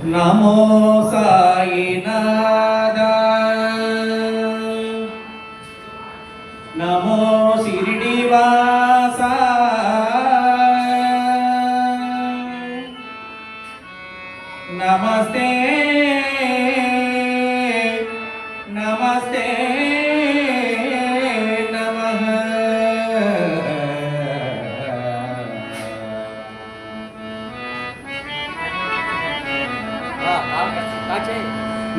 నమో సాయినాథ నమో షిరిడివాస నమస్తే నమస్తే నమః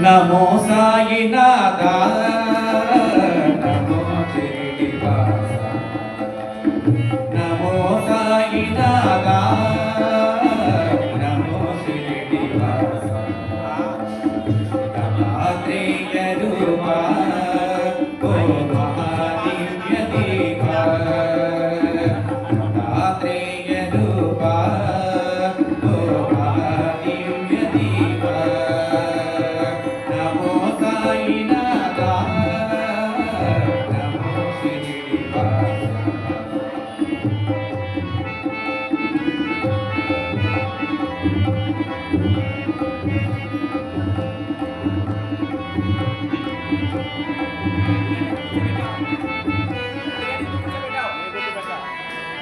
నమో సాయినాథ నమో షిరిడివాస నమో సాయినాథ నమో షిరిడివాస దత్తాత్రేయ రూపా ఓ మహాదివ్య దీపా దత్తాత్రేయ రూపా ఓ మహాదివ్య దీపా నమో సాయినాథ నమో షిరిడివాస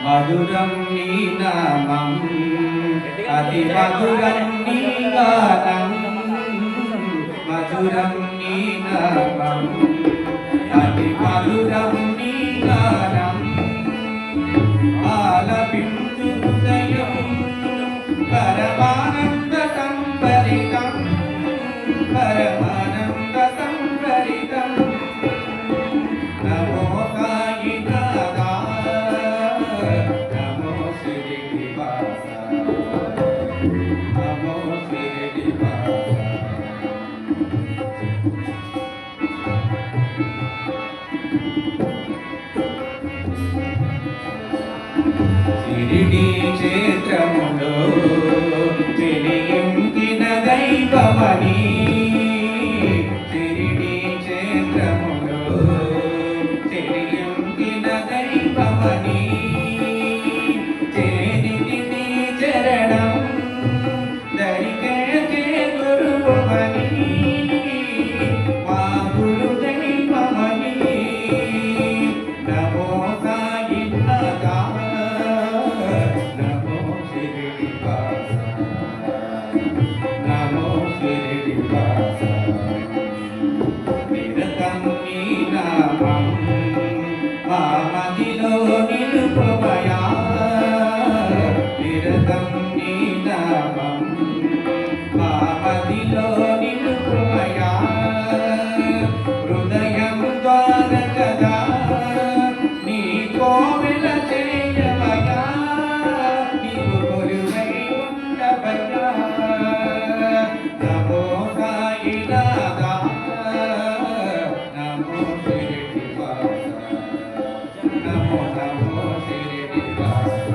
మధురం నీ నామం అతి మధురం నీ గానం మధురం నీ నామం అతి మధురం నీ గానం ఆలపించు హృదయం పరమానంద సంపరితం పరమానంద సంపరితం నమో సాయినాథ నమో షిరిడివాస నమో షిరిడివాస షిరిడి క్షేత్రములో తెలియించిన దైవమని షిరిడి క్షేత్రములో తెలియించిన దైవమని చేరితి నీ చరణం దరికే గురువమని మా గురు దైవమని నమో సాయినాథ నమో షిరిడివాస నమో షిరిడివాస నిరతం నీ నామం మా మదిలో నిలుపమయా నిరతం నీ నామం మా మదిలో నిలుపమయా హృదయం ద్వారకదా నీ కోవెల చేయమయా నీవు గురువై ఉండవయ్యా నమో సాయినాథ నమో షిరిడివాస నమో నమో షిరిడివాస